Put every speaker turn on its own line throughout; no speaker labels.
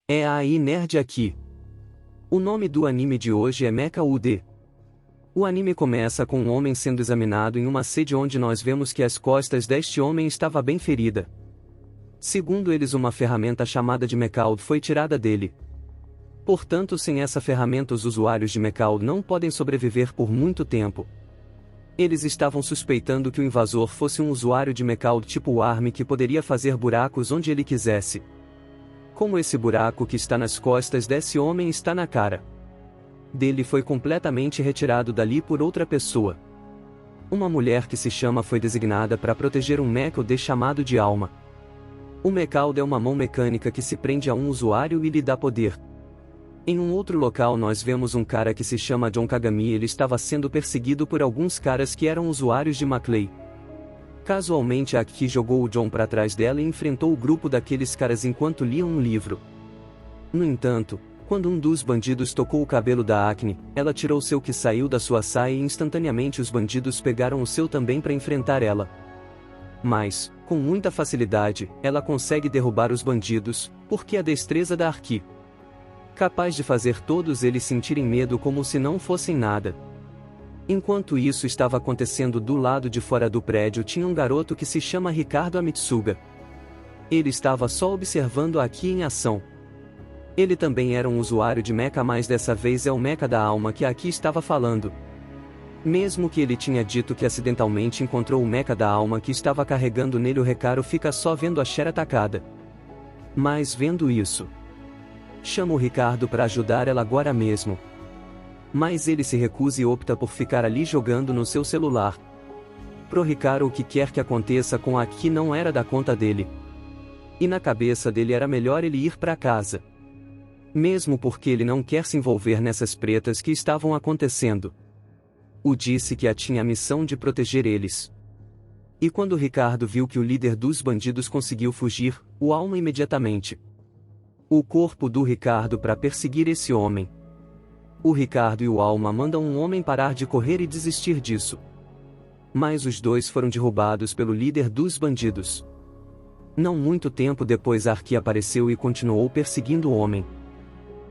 É aí nerd aqui. O nome do anime de hoje é Mecha UD. O anime começa com um homem sendo examinado em uma sede onde nós vemos que as costas deste homem estava bem ferida. Segundo eles, uma ferramenta chamada de Mechalde foi tirada dele. Portanto, sem essa ferramenta os usuários de Mechalde não podem sobreviver por muito tempo. Eles estavam suspeitando que o invasor fosse um usuário de Mechalde tipo ARM que poderia fazer buracos onde ele quisesse. Como esse buraco que está nas costas desse homem está na cara dele foi completamente retirado dali por outra pessoa. Uma mulher que se chama foi designada para proteger um Mechalde chamado de Alma. O Mechalde é uma mão mecânica que se prende a um usuário e lhe dá poder. Em um outro local nós vemos um cara que se chama John Kagami. Ele estava sendo perseguido por alguns caras que eram usuários de Maclay. Casualmente a Aki jogou o John para trás dela e enfrentou o grupo daqueles caras enquanto liam um livro. No entanto, quando um dos bandidos tocou o cabelo da Akne, ela tirou seu que saiu da sua saia e instantaneamente os bandidos pegaram o seu também para enfrentar ela. Mas, com muita facilidade, ela consegue derrubar os bandidos, porque a destreza da Aki capaz de fazer todos eles sentirem medo como se não fossem nada. Enquanto isso estava acontecendo do lado de fora do prédio tinha um garoto que se chama Ricardo Amitsuga. Ele estava só observando a Aki em ação. Ele também era um usuário de Mecha, mas dessa vez é o Mecha da alma que a Aki estava falando. Mesmo que ele tinha dito que acidentalmente encontrou o Mecha da alma que estava carregando nele, o Recaro fica só vendo a Cher atacada. Mas vendo isso, chama o Ricardo para ajudar ela agora mesmo. Mas ele se recusa e opta por ficar ali jogando no seu celular. Pro Ricardo, o que quer que aconteça com a Aki não era da conta dele. E na cabeça dele era melhor ele ir para casa. Mesmo porque ele não quer se envolver nessas pretas que estavam acontecendo. O disse que tinha a missão de proteger eles. E quando o Ricardo viu que o líder dos bandidos conseguiu fugir, o Alma imediatamente o corpo do Ricardo para perseguir esse homem. O Ricardo e o Alma mandam um homem parar de correr e desistir disso. Mas os dois foram derrubados pelo líder dos bandidos. Não muito tempo depois a Aki apareceu e continuou perseguindo o homem.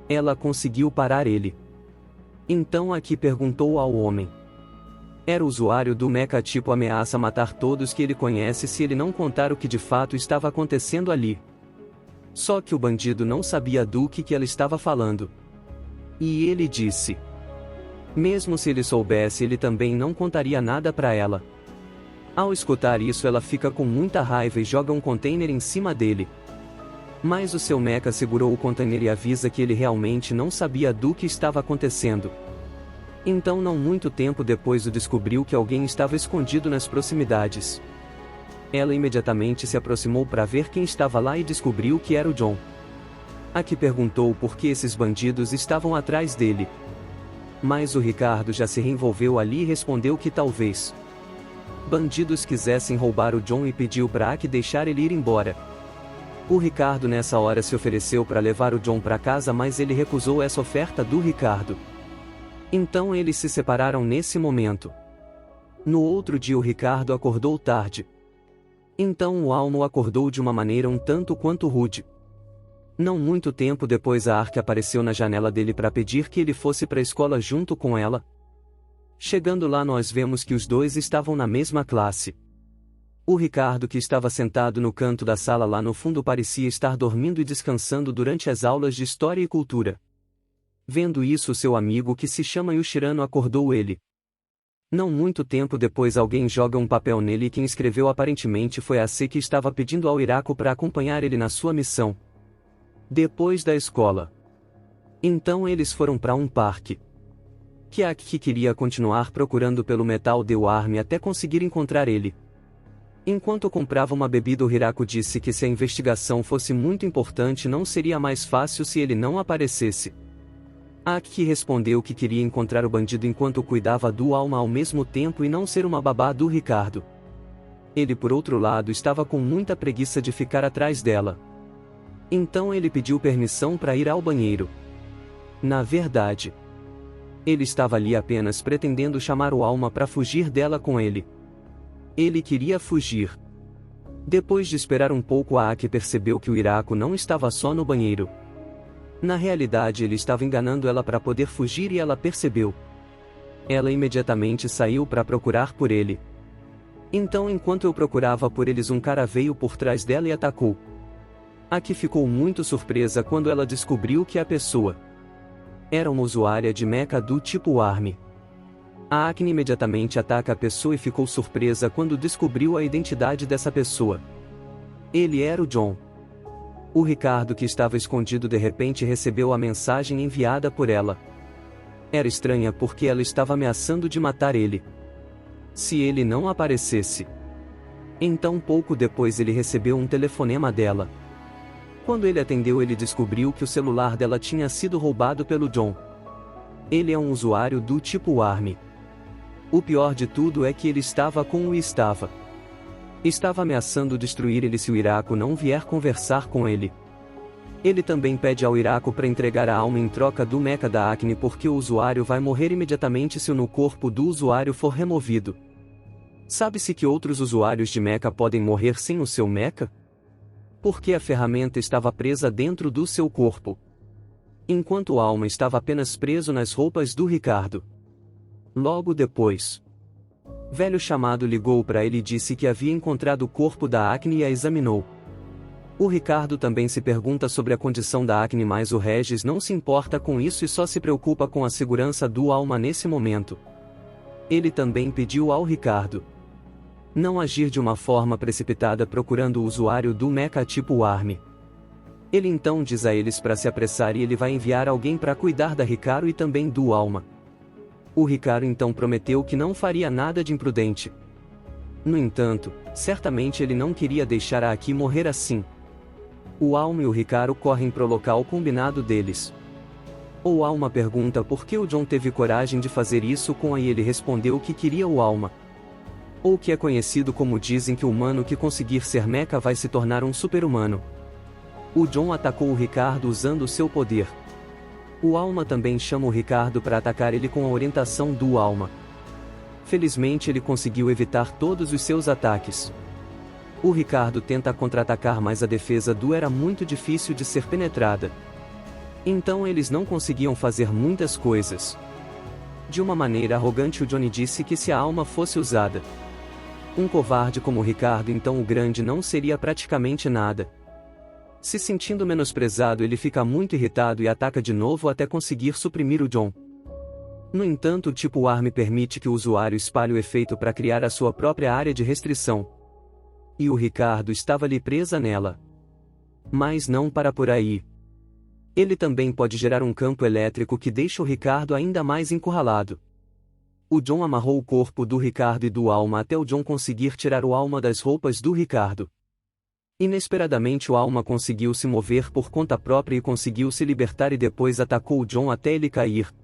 Ela conseguiu parar ele. Então a Aki perguntou ao homem. Era o usuário do Mecha tipo ameaça matar todos que ele conhece se ele não contar o que de fato estava acontecendo ali. Só que o bandido não sabia do que ela estava falando. E ele disse. Mesmo se ele soubesse, ele também não contaria nada para ela. Ao escutar isso, ela fica com muita raiva e joga um container em cima dele. Mas o seu Mecha segurou o container e avisa que ele realmente não sabia do que estava acontecendo. Então, não muito tempo depois, descobriu que alguém estava escondido nas proximidades. Ela imediatamente se aproximou para ver quem estava lá e descobriu que era o John. A Aki perguntou por que esses bandidos estavam atrás dele. Mas o Ricardo já se reenvolveu ali e respondeu que talvez bandidos quisessem roubar o John e pediu para a Aki deixar ele ir embora. O Ricardo nessa hora se ofereceu para levar o John para casa, mas ele recusou essa oferta do Ricardo. Então eles se separaram nesse momento. No outro dia o Ricardo acordou tarde. Então o Almo acordou de uma maneira um tanto quanto rude. Não muito tempo depois a Aki apareceu na janela dele para pedir que ele fosse para a escola junto com ela. Chegando lá nós vemos que os dois estavam na mesma classe. O Ricardo, que estava sentado no canto da sala lá no fundo, parecia estar dormindo e descansando durante as aulas de História e Cultura. Vendo isso, seu amigo que se chama Yushirano acordou ele. Não muito tempo depois alguém joga um papel nele e quem escreveu aparentemente foi a C, que estava pedindo ao Hirako para acompanhar ele na sua missão depois da escola. Então eles foram para um parque. Que a Aki queria continuar procurando pelo Metal de Arm até conseguir encontrar ele. Enquanto comprava uma bebida, o Hirako disse que se a investigação fosse muito importante não seria mais fácil se ele não aparecesse. A Aki respondeu que queria encontrar o bandido enquanto cuidava do Alma ao mesmo tempo e não ser uma babá do Ricardo. Ele, por outro lado, estava com muita preguiça de ficar atrás dela. Então ele pediu permissão para ir ao banheiro. Na verdade, ele estava ali apenas pretendendo chamar o Alma para fugir dela com ele. Ele queria fugir. Depois de esperar um pouco, a Aki percebeu que o Hirako não estava só no banheiro. Na realidade ele estava enganando ela para poder fugir e ela percebeu. Ela imediatamente saiu para procurar por ele. Então enquanto eu procurava por eles um cara veio por trás dela e atacou. Aki ficou muito surpresa quando ela descobriu que a pessoa era uma usuária de mecha do tipo ARMY. A Akne imediatamente ataca a pessoa e ficou surpresa quando descobriu a identidade dessa pessoa. Ele era o John. O Ricardo que estava escondido de repente recebeu a mensagem enviada por ela. Era estranha porque ela estava ameaçando de matar ele se ele não aparecesse. Então pouco depois ele recebeu um telefonema dela. Quando ele atendeu ele descobriu que o celular dela tinha sido roubado pelo John. Ele é um usuário do tipo ARMY. O pior de tudo é que ele estava com o estava ameaçando destruir ele se o Iraco não vier conversar com ele. Ele também pede ao Iraco para entregar a alma em troca do mecha da Akne porque o usuário vai morrer imediatamente se o corpo do usuário for removido. Sabe-se que outros usuários de mecha podem morrer sem o seu mecha? Porque a ferramenta estava presa dentro do seu corpo, enquanto a alma estava apenas preso nas roupas do Ricardo. Logo depois, velho chamado ligou para ele e disse que havia encontrado o corpo da Akne e a examinou. O Ricardo também se pergunta sobre a condição da Akne, mas o Regis não se importa com isso e só se preocupa com a segurança do alma nesse momento. Ele também pediu ao Ricardo não agir de uma forma precipitada procurando o usuário do mecha tipo ARMY. Ele então diz a eles para se apressar e ele vai enviar alguém para cuidar da Ricardo e também do alma. O Ricardo então prometeu que não faria nada de imprudente. No entanto, certamente ele não queria deixar a Aki morrer assim. O alma e o Ricardo correm para o local combinado deles. O alma pergunta por que o John teve coragem de fazer isso com a e ele respondeu que queria o alma. Ou que é conhecido como dizem que o humano que conseguir ser mecha vai se tornar um super-humano. O John atacou o Ricardo usando seu poder. O alma também chama o Ricardo para atacar ele com a orientação do alma. Felizmente ele conseguiu evitar todos os seus ataques. O Ricardo tenta contra-atacar mas a defesa do era muito difícil de ser penetrada. Então eles não conseguiam fazer muitas coisas. De uma maneira arrogante o Johnny disse que se a alma fosse usada, um covarde como o Ricardo então o grande não seria praticamente nada. Se sentindo menosprezado ele fica muito irritado e ataca de novo até conseguir suprimir o John. No entanto o tipo ARMY permite que o usuário espalhe o efeito para criar a sua própria área de restrição. E o Ricardo estava ali presa nela. Mas não para por aí. Ele também pode gerar um campo elétrico que deixa o Ricardo ainda mais encurralado. O John amarrou o corpo do Ricardo e do alma até o John conseguir tirar o alma das roupas do Ricardo. Inesperadamente o alma conseguiu se mover por conta própria e conseguiu se libertar e depois atacou o John até ele cair.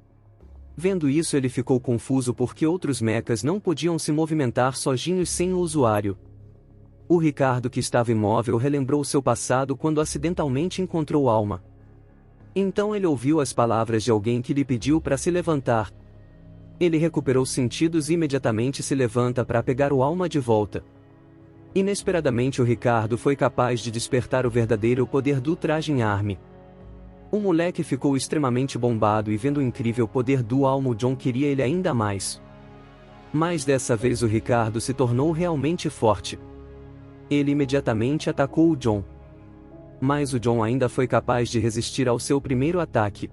Vendo isso ele ficou confuso porque outros mechas não podiam se movimentar sozinhos sem o usuário. O Ricardo que estava imóvel relembrou seu passado quando acidentalmente encontrou alma. Então ele ouviu as palavras de alguém que lhe pediu para se levantar. Ele recuperou sentidos e imediatamente se levanta para pegar o alma de volta. Inesperadamente o Ricardo foi capaz de despertar o verdadeiro poder do traje em ARMY. O moleque ficou extremamente bombado e vendo o incrível poder do alma o John queria ele ainda mais. Mas dessa vez o Ricardo se tornou realmente forte. Ele imediatamente atacou o John. Mas o John ainda foi capaz de resistir ao seu primeiro ataque.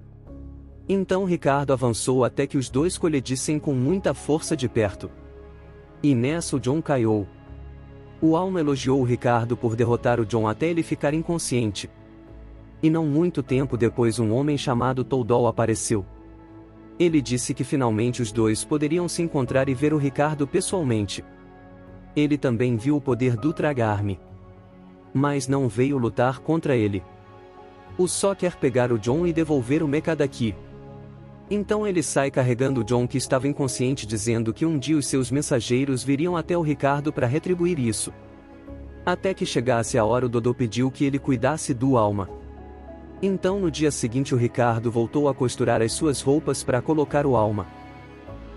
Então Ricardo avançou até que os dois colidissem com muita força de perto. E nessa o John caiu. O alma elogiou o Ricardo por derrotar o John até ele ficar inconsciente. E não muito tempo depois um homem chamado Toldol apareceu. Ele disse que finalmente os dois poderiam se encontrar e ver o Ricardo pessoalmente. Ele também viu o poder do Tragarme. Mas não veio lutar contra ele. O só quer pegar o John e devolver o mecha daqui. Então ele sai carregando o John que estava inconsciente dizendo que um dia os seus mensageiros viriam até o Ricardo para retribuir isso. Até que chegasse a hora o Dodô pediu que ele cuidasse do alma. Então no dia seguinte o Ricardo voltou a costurar as suas roupas para colocar o alma.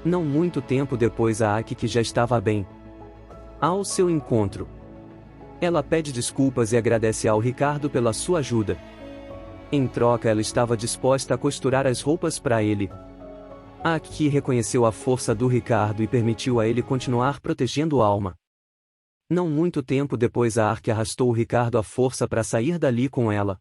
Não muito tempo depois a Aki que já estava bem. Ao seu encontro. Ela pede desculpas e agradece ao Ricardo pela sua ajuda. Em troca, ela estava disposta a costurar as roupas para ele. A Aki reconheceu a força do Ricardo e permitiu a ele continuar protegendo Alma. Não muito tempo depois, a Ark arrastou o Ricardo à força para sair dali com ela.